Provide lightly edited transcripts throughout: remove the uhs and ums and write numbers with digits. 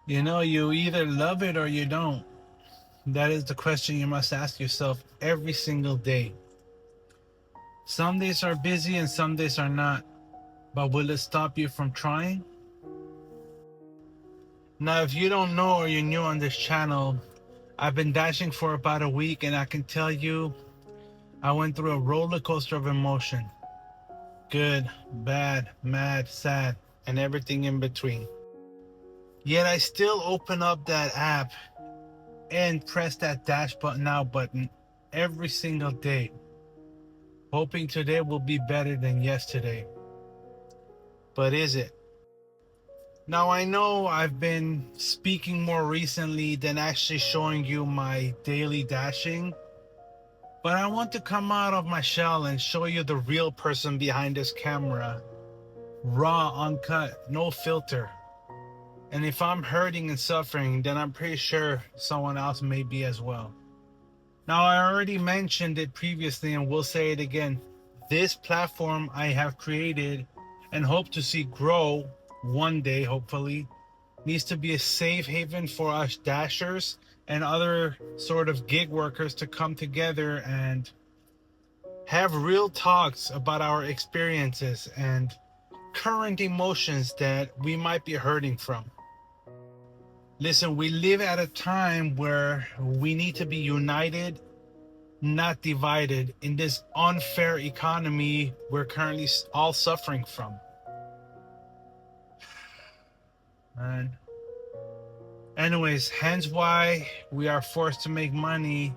You either love it or you don't. That is the question you must ask yourself every single day. Some days are busy and some days are not, but will it stop you from trying? Now, if you don't know or you're new on this channel, I've been dashing for about a week and I can tell you I went through a roller coaster of emotion. Good, bad, mad, sad, and everything in between. Yet I still open up that app and press that dash button now button every single day, hoping today will be better than yesterday. But is it? Now I know I've been speaking more recently than actually showing you my daily dashing, but I want to come out of my shell and show you the real person behind this camera. Raw, uncut, no filter. And if I'm hurting and suffering, then I'm pretty sure someone else may be as well. Now, I already mentioned it previously and will say it again. This platform I have created and hope to see grow one day, hopefully, needs to be a safe haven for us dashers and other sort of gig workers to come together and have real talks about our experiences and current emotions that we might be hurting from. Listen, we live at a time where we need to be united, not divided, in this unfair economy we're currently all suffering from. And anyways, hence why we are forced to make money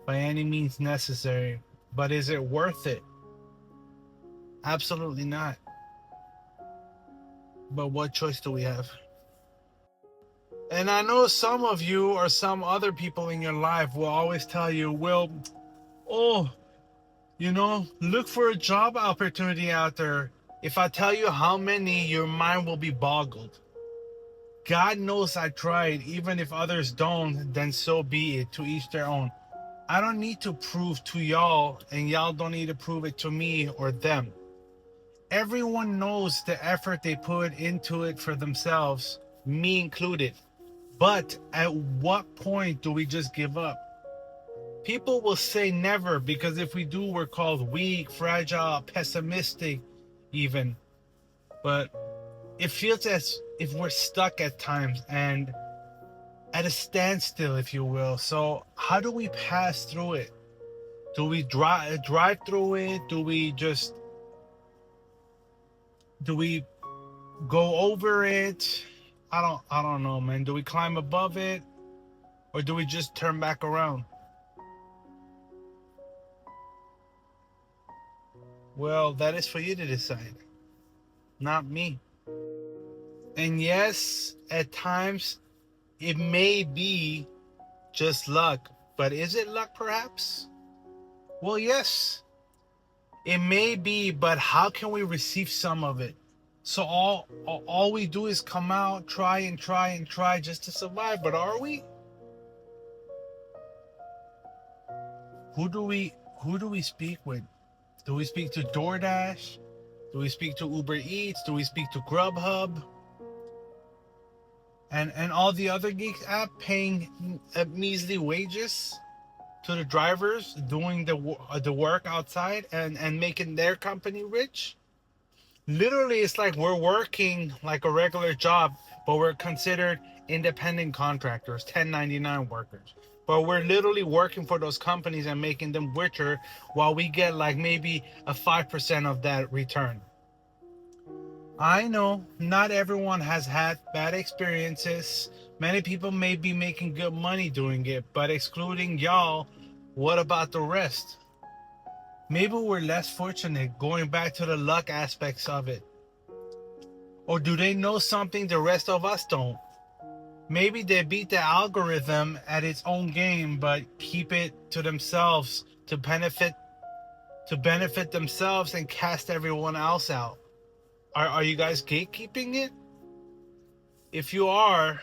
by any means necessary. But is it worth it? Absolutely not. But what choice do we have? And I know some of you or some other people in your life will always tell you, well, oh, look for a job opportunity out there. If I tell you how many, your mind will be boggled. God knows I tried. Even if others don't, then so be it. To each their own. I don't need to prove to y'all, and y'all don't need to prove it to me or them. Everyone knows the effort they put into it for themselves, me included. But at what point do we just give up? People will say never, because if we do, we're called weak, fragile, pessimistic, even. But it feels as if we're stuck at times and at a standstill, if you will. So how do we pass through it? Do we drive through it? Do we go over it? I don't know, man. Do we climb above it, or do we just turn back around? Well, that is for you to decide, not me. And yes, at times it may be just luck, but is it luck perhaps? Well, yes, it may be, but how can we receive some of it? So all we do is come out, try and try and try just to survive. But are we? Who do we speak with? Do we speak to DoorDash? Do we speak to Uber Eats? Do we speak to Grubhub? And all the other gigs app paying measly wages to the drivers doing the work outside and making their company rich? Literally, it's like we're working like a regular job, but we're considered independent contractors, 1099 workers. But we're literally working for those companies and making them richer while we get like maybe a 5% of that return. I know not everyone has had bad experiences. Many people may be making good money doing it, but excluding y'all, what about the rest? Maybe we're less fortunate, going back to the luck aspects of it. Or do they know something the rest of us don't? Maybe they beat the algorithm at its own game, but keep it to themselves to benefit themselves and cast everyone else out. Are you guys gatekeeping it? If you are,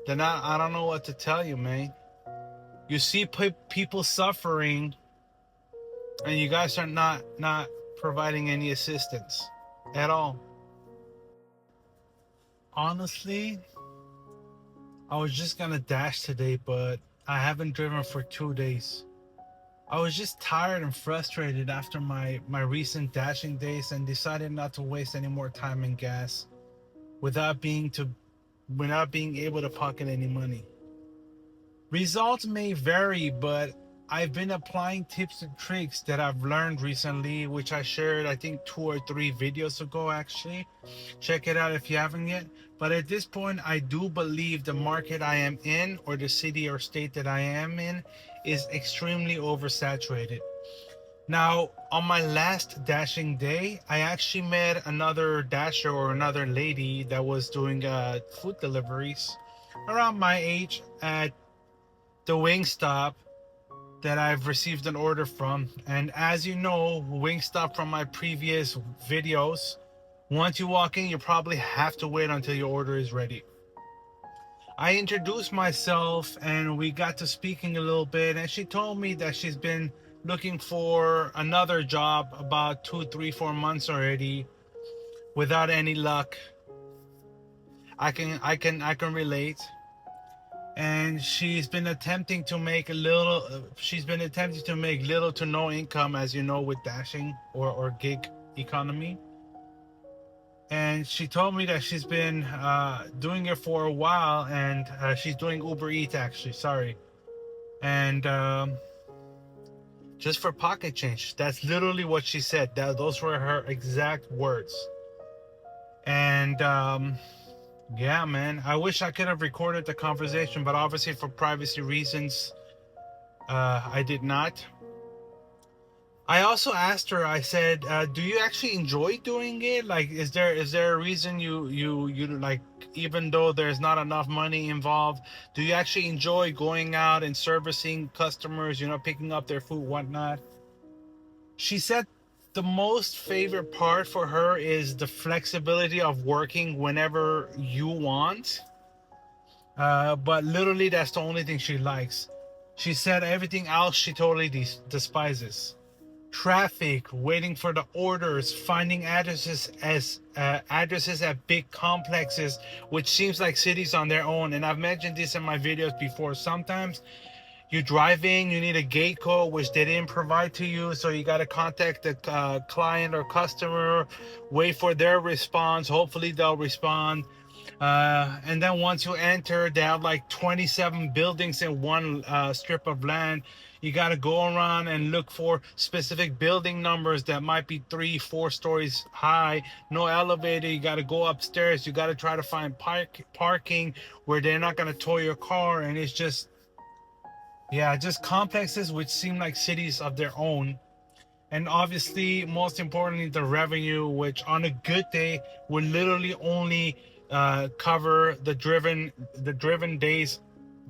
then I don't know what to tell you, man. You see people suffering, and you guys are not providing any assistance at all. Honestly, I was just gonna dash today, but I haven't driven for 2 days. I was just tired and frustrated after my recent dashing days and decided not to waste any more time and gas without being able to pocket any money. Results may vary, but I've been applying tips and tricks that I've learned recently, which I shared I think 2 or 3 videos ago actually. Check it out if you haven't yet. But at this point, I do believe the market I am in, or the city or state that I am in, is extremely oversaturated. Now, on my last dashing day, I actually met another dasher or another lady that was doing food deliveries around my age at the Wingstop that I've received an order from. And as you know, Wingstop from my previous videos, once you walk in, you probably have to wait until your order is ready. I introduced myself and we got to speaking a little bit, and she told me that she's been looking for another job about 2, 3, 4 months already without any luck. I can relate. And she's been attempting to make little to no income, as you know, with dashing or gig economy. And she told me that she's been doing it for a while, and she's doing Uber Eats actually, sorry. And just for pocket change. That's literally what she said. Those were her exact words. And yeah, man, I wish I could have recorded the conversation, but obviously for privacy reasons, I did not. I also asked her, I said, do you actually enjoy doing it? Like, is there a reason you like, even though there's not enough money involved, do you actually enjoy going out and servicing customers, picking up their food, whatnot? She said the most favorite part for her is the flexibility of working whenever you want. But literally, that's the only thing she likes. She said everything else she totally despises. Traffic, waiting for the orders, finding addresses at big complexes, which seems like cities on their own. And I've mentioned this in my videos before. Sometimes you drive in, you need a gate code, which they didn't provide to you, so you got to contact the client or customer, wait for their response. Hopefully they'll respond. And then once you enter, they have like 27 buildings in one strip of land. You got to go around and look for specific building numbers that might be 3, 4 stories high. No elevator. You got to go upstairs. You got to try to find parking where they're not going to tow your car. And it's just, yeah, just complexes which seem like cities of their own. And obviously, most importantly, the revenue, which on a good day will literally only cover the driven days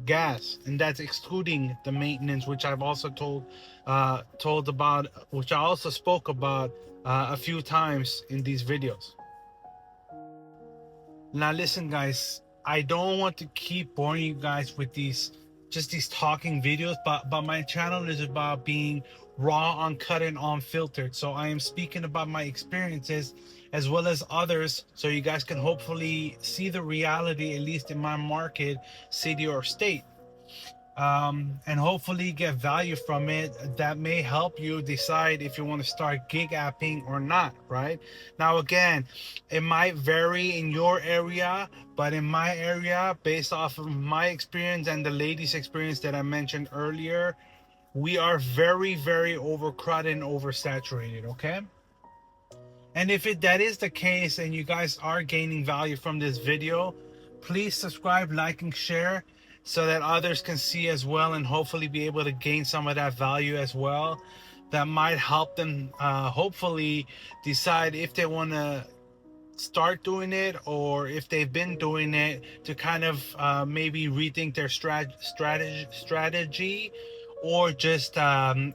gas, and that's excluding the maintenance, which I've also told about, which I also spoke about a few times in these videos. Now listen, guys, I don't want to keep boring you guys with these talking videos, but my channel is about being raw, uncut, and unfiltered. So I am speaking about my experiences as well as others, so you guys can hopefully see the reality, at least in my market, city, or state. And hopefully get value from it that may help you decide if you want to start gig apping or not, right? Now, again, it might vary in your area, but in my area, based off of my experience and the lady's experience that I mentioned earlier, we are very, very overcrowded and oversaturated, okay? And if that is the case and you guys are gaining value from this video, please subscribe, like, and share so that others can see as well, and hopefully be able to gain some of that value as well. That might help them hopefully decide if they want to start doing it, or if they've been doing it, to kind of maybe rethink their strategy, or just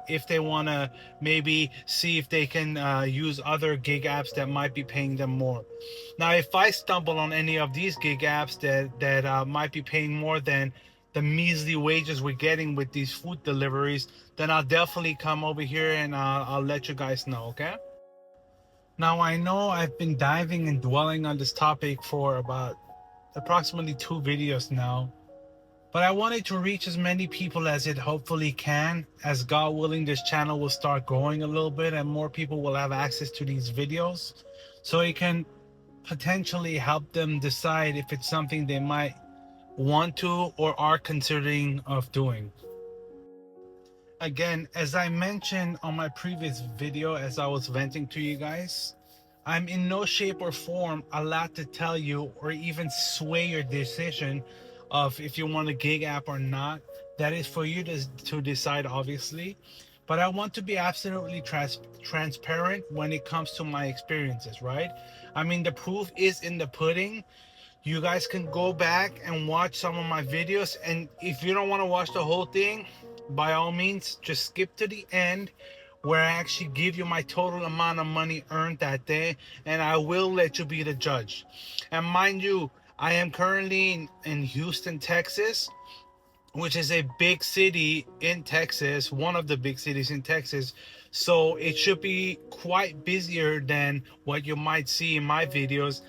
if they want to maybe see if they can use other gig apps that might be paying them more. Now, if I stumble on any of these gig apps that might be paying more than the measly wages we're getting with these food deliveries, then I'll definitely come over here and I'll let you guys know, okay? Now, I know I've been diving and dwelling on this topic for about approximately 2 videos now. But I wanted to reach as many people as it hopefully can. As God willing, this channel will start growing a little bit and more people will have access to these videos. So it can potentially help them decide if it's something they might want to or are considering of doing. Again, as I mentioned on my previous video, as I was venting to you guys, I'm in no shape or form allowed to tell you or even sway your decision of if you want a gig app or not. That is for you to decide, obviously. But I want to be absolutely transparent when it comes to my experiences, right? I mean, the proof is in the pudding. You guys can go back and watch some of my videos, and if you don't want to watch the whole thing, by all means just skip to the end where I actually give you my total amount of money earned that day, and I will let you be the judge. And mind you, I am currently in Houston, Texas, which is a big city in Texas, one of the big cities in Texas. So it should be quite busier than what you might see in my videos.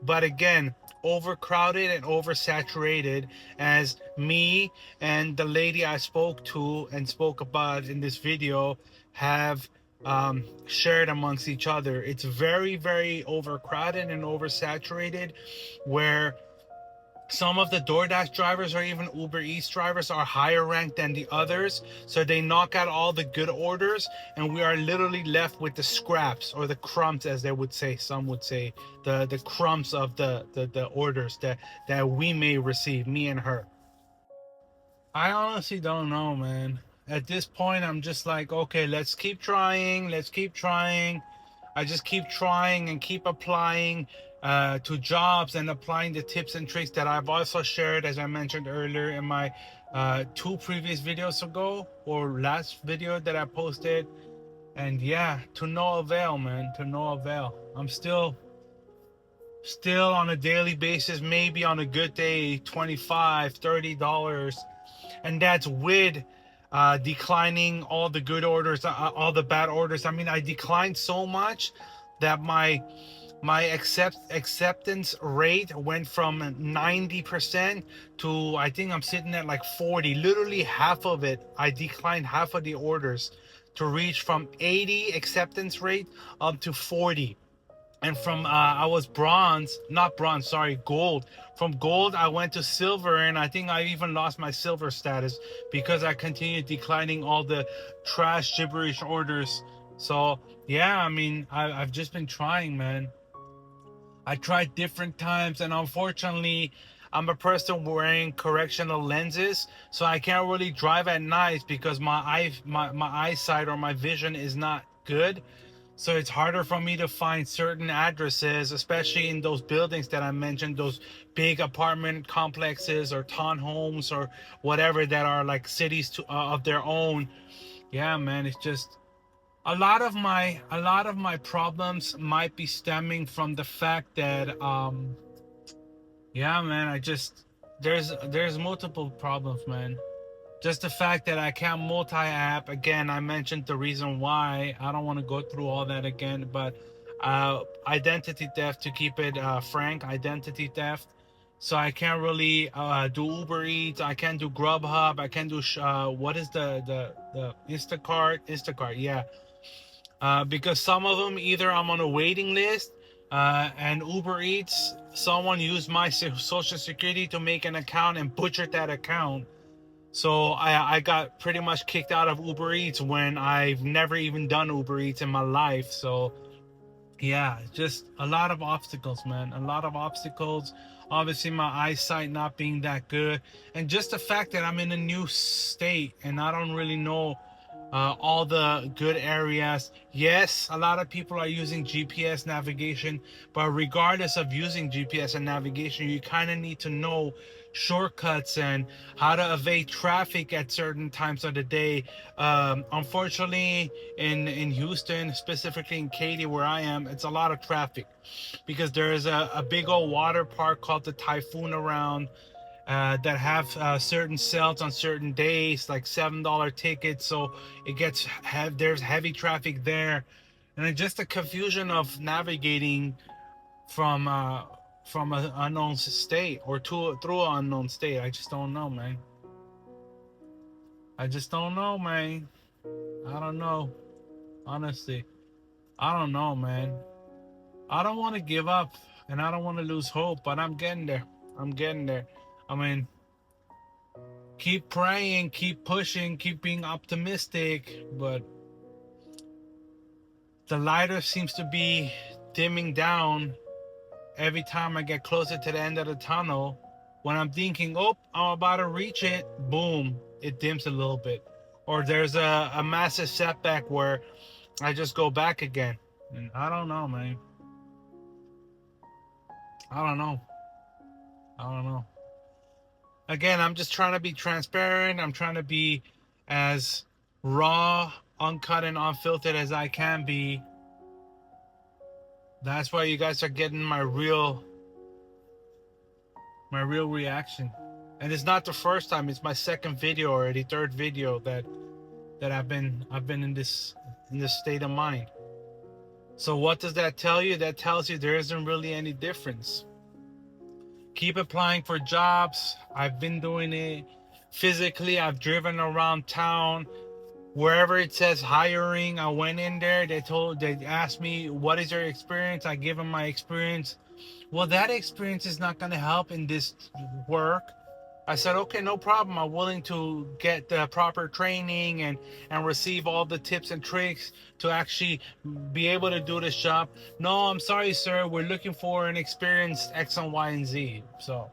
But again, overcrowded and oversaturated, as me and the lady I spoke to and spoke about in this video have shared amongst each other. It's very, very overcrowded and oversaturated, where some of the DoorDash drivers or even Uber Eats drivers are higher ranked than the others. So they knock out all the good orders and we are literally left with the scraps or the crumbs, as they would say. Some would say the crumbs of the orders that we may receive, me and her. I honestly don't know, man. At this point, I'm just like, okay, let's keep trying. Let's keep trying. I just keep trying and keep applying to jobs and applying the tips and tricks that I've also shared, as I mentioned earlier in my 2 previous videos ago, or last video that I posted. And yeah, to no avail, man, to no avail. I'm still on a daily basis, maybe on a good day, $25-$30, and that's with declining all the good orders, all the bad orders. I mean, I declined so much that my acceptance rate went from 90% to, I think I'm sitting at like 40. Literally half of it, I declined half of the orders to reach from 80 acceptance rate up to 40. And from I was gold. From gold I went to silver, and I think I even lost my silver status because I continued declining all the trash gibberish orders. So yeah, I mean, I've just been trying, man. I tried different times, and unfortunately I'm a person wearing correctional lenses, so I can't really drive at night because my eyesight or my vision is not good. So it's harder for me to find certain addresses, especially in those buildings that I mentioned, those big apartment complexes or townhomes or whatever that are like cities of their own. Yeah, man, it's just a lot of my problems might be stemming from the fact that yeah, man, there's multiple problems, man. Just the fact that I can't multi-app. Again, I mentioned the reason why. I don't want to go through all that again, but identity theft, to keep it frank, identity theft. So I can't really do Uber Eats. I can't do Grubhub. I can't do what is the Instacart, yeah. Because some of them, either I'm on a waiting list, and Uber Eats, someone used my social security to make an account and butchered that account. So I got pretty much kicked out of Uber Eats when I've never even done Uber Eats in my life. So yeah, just a lot of obstacles, man. A lot of obstacles. Obviously, my eyesight not being that good. And just the fact that I'm in a new state and I don't really know all the good areas. Yes, a lot of people are using GPS navigation, but regardless of using GPS and navigation, you kind of need to know shortcuts and how to evade traffic at certain times of the day. Unfortunately, in Houston, specifically in Katy, where I am, it's a lot of traffic because there is a big old water park called the Typhoon around, that have certain sales on certain days, like $7 tickets. So it gets there's heavy traffic there, and then just the confusion of navigating from from an unknown state or through an unknown state. I just don't know, man. I just don't know, man. I don't know. Honestly, I don't know, man. I don't want to give up and I don't want to lose hope, but I'm getting there. I'm getting there. I mean, keep praying, keep pushing, keep being optimistic, but the lighter seems to be dimming down every time I get closer to the end of the tunnel. When I'm thinking, oh, I'm about to reach it, boom, it dims a little bit. Or there's a massive setback where I just go back again. And I don't know, man. I don't know. I don't know. Again, I'm just trying to be transparent. I'm trying to be as raw, uncut, and unfiltered as I can be. That's why you guys are getting my real reaction. And it's not the first time. It's my second video already, third video that I've been in this state of mind. So what does that tell you? That tells you there isn't really any difference. Keep applying for jobs. I've been doing it physically. I've driven around town. Wherever it says hiring, I went in there. They asked me, what is your experience? I give them my experience. Well, that experience is not going to help in this work. I said, okay, no problem. I'm willing to get the proper training and receive all the tips and tricks to actually be able to do this job. No, I'm sorry, sir. We're looking for an experienced X and Y and Z. So,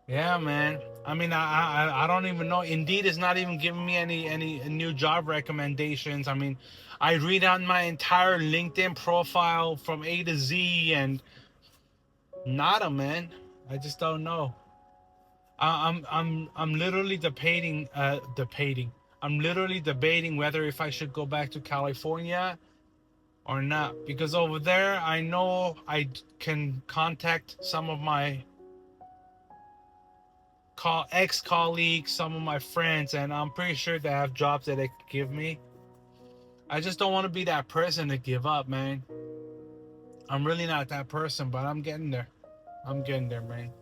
yeah, man. I mean, I don't even know. Indeed is not even giving me any new job recommendations. I mean, I read on my entire LinkedIn profile from A to Z and nada, man. I just don't know. I'm literally debating. I'm literally debating whether if I should go back to California or not, because over there I know I can contact some of my ex-colleagues, some of my friends, and I'm pretty sure they have jobs that they could give me. I just don't want to be that person to give up, man. I'm really not that person, but I'm getting there. I'm getting there, man.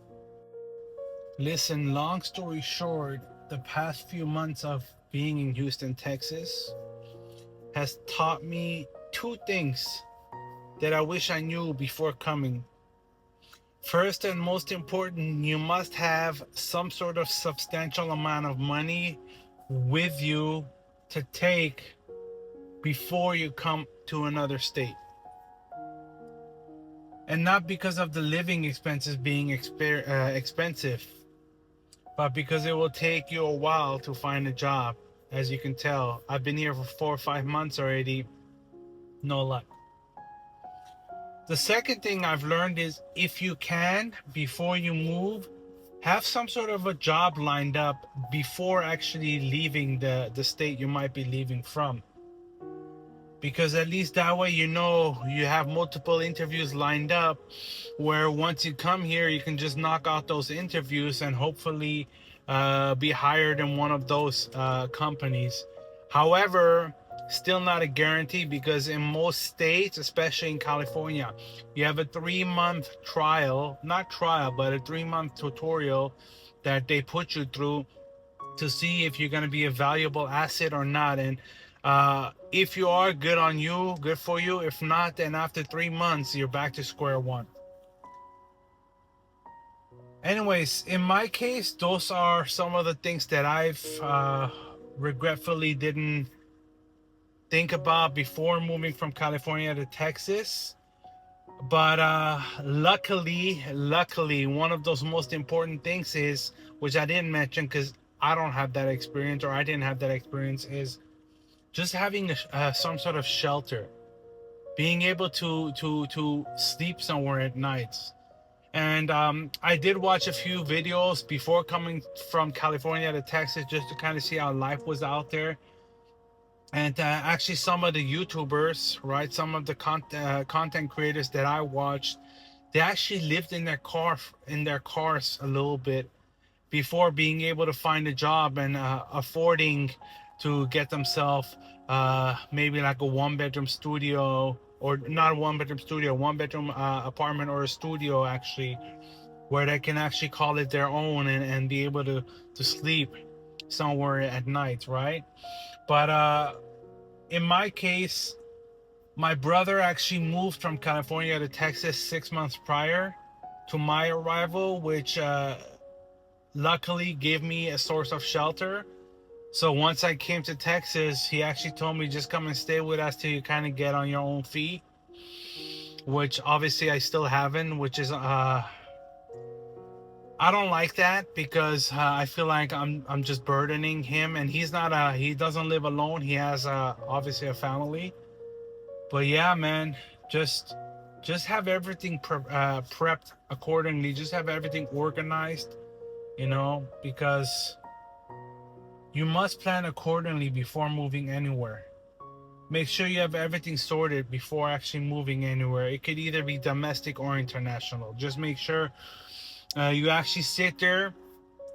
Listen, long story short, the past few months of being in Houston, Texas has taught me two things that I wish I knew before coming. First and most important, you must have some sort of substantial amount of money with you to take before you come to another state. And not because of the living expenses being expensive, but because it will take you a while to find a job. As you can tell, I've been here for 4 or 5 months already. No luck. The second thing I've learned is if you can, before you move, have some sort of a job lined up before actually leaving the state you might be leaving from. Because at least that way you know you have multiple interviews lined up where once you come here you can just knock out those interviews and hopefully be hired in one of those companies. However, still not a guarantee, because in most states, especially in California, you have a 3-month trial, not trial, but a 3-month tutorial that they put you through to see if you're going to be a valuable asset or not. And if you are, good on you, good for you. If not, then after 3 months you're back to square one. Anyways, in my case, those are some of the things that I've regretfully didn't think about before moving from California to Texas. But luckily, one of those most important things is, which I didn't mention because I don't have that experience, or I didn't have that experience, is just having some sort of shelter, being able to sleep somewhere at nights. And I did watch a few videos before coming from California to Texas just to kind of see how life was out there. And actually some of the YouTubers, right, some of the content creators that I watched, they actually lived in their cars a little bit before being able to find a job and affording to get themselves maybe like a 1-bedroom studio or not a one-bedroom studio, one-bedroom apartment or a studio actually, where they can actually call it their own and be able to sleep somewhere at night, right? But in my case, my brother actually moved from California to Texas 6 months prior to my arrival, which luckily gave me a source of shelter. So once I came to Texas, he actually told me just come and stay with us till you kind of get on your own feet, which obviously I still haven't, which is I don't like that because I feel like I'm just burdening him, and he doesn't live alone. He has obviously a family. But yeah, man, just just have everything prepped accordingly. Just have everything organized, because you must plan accordingly before moving anywhere. Make sure you have everything sorted before actually moving anywhere. It could either be domestic or international. Just make sure you actually sit there.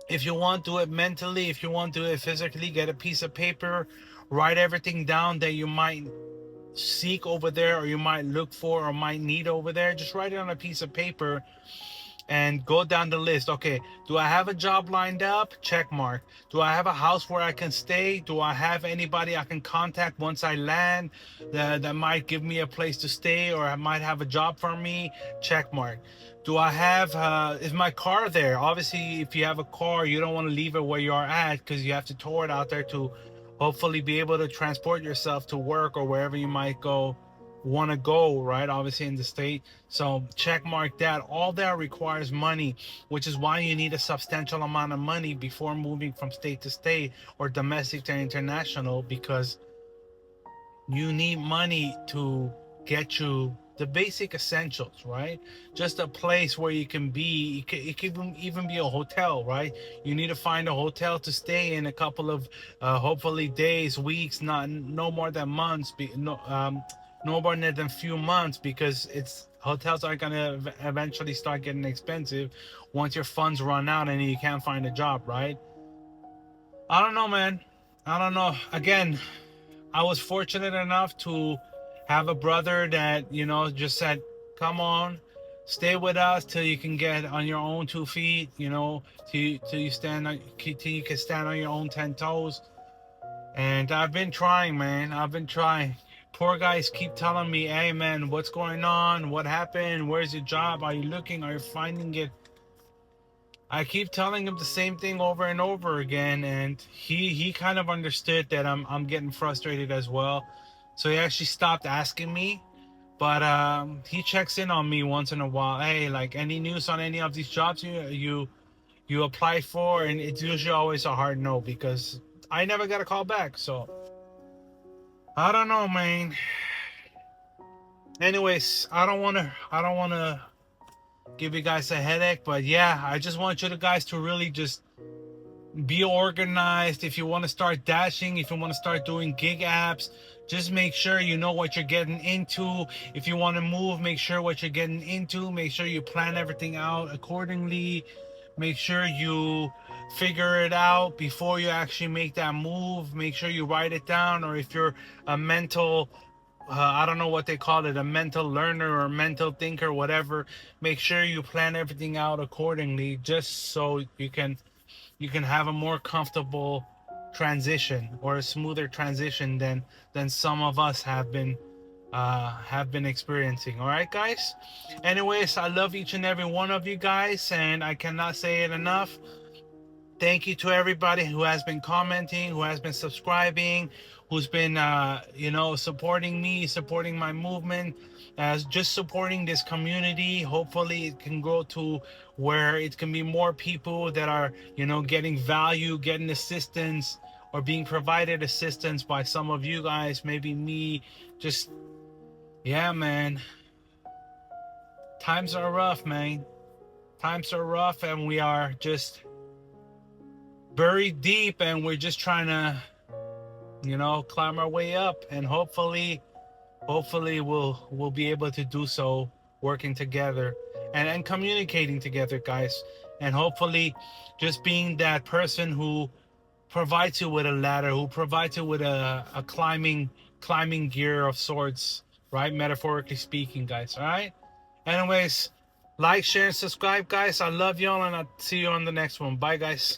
If you want to do it mentally, if you want to do it physically, get a piece of paper, write everything down that you might seek over there, or you might look for, or might need over there. Just write it on a piece of paper and go down the list. Okay, do I have a job lined up? Check mark. Do I have a house where I can stay? Do I have anybody I can contact once I land that might give me a place to stay, or I might have a job for me? Check mark. Do I have is my car there? Obviously, if you have a car, you don't want to leave it where you are at, because you have to tow it out there to hopefully be able to transport yourself to work or wherever you might want to go, right? Obviously in the state. So check mark that. All that requires money, which is why you need a substantial amount of money before moving from state to state or domestic to international, because you need money to get you the basic essentials, right? Just a place where you can be. It can even be a hotel, right? You need to find a hotel to stay in a couple of hopefully days, weeks, not no more than months, no more than few months, because it's hotels are gonna eventually start getting expensive once your funds run out and you can't find a job, right? I don't know, man. I don't know. Again, I was fortunate enough to have a brother that, just said, come on, stay with us till you can get on your own 2 feet, till you can stand on your own 10 toes. And I've been trying, man. I've been trying. Poor guys keep telling me, hey, man, what's going on? What happened? Where's your job? Are you looking? Are you finding it? I keep telling him the same thing over and over again, and he kind of understood that I'm getting frustrated as well. So he actually stopped asking me, but he checks in on me once in a while. Hey, like, any news on any of these jobs you apply for? And it's usually always a hard no, because I never got a call back. So I don't know, man. Anyways, I don't wanna give you guys a headache, but yeah, I just want you guys to really just be organized. If you want to start dashing, if you want to start doing gig apps, just make sure you know what you're getting into. If you want to move, make sure what you're getting into. Make sure you plan everything out accordingly. Make sure you figure it out before you actually make that move. Make sure you write it down, or if you're a mental I don't know what they call it, a mental learner or mental thinker, whatever. Make sure you plan everything out accordingly, just so you can have a more comfortable transition, or a smoother transition than some of us have been experiencing. All right, guys. Anyways, I love each and every one of you guys, and I cannot say it enough. Thank you to everybody who has been commenting, who has been subscribing, who's been supporting me, supporting my movement, as just supporting this community. Hopefully it can grow to where it can be more people that are getting value, getting assistance, or being provided assistance by some of you guys, maybe me. Just, yeah, man, times are rough, man. Times are rough, and we are just buried deep, and we're just trying to climb our way up, and hopefully we'll be able to do so, working together and communicating together, guys. And hopefully just being that person who provides you with a ladder, who provides you with a climbing gear of sorts, right? Metaphorically speaking, guys. All right. Anyways, like, share, and subscribe, guys. I love y'all, and I'll see you on the next one. Bye, guys.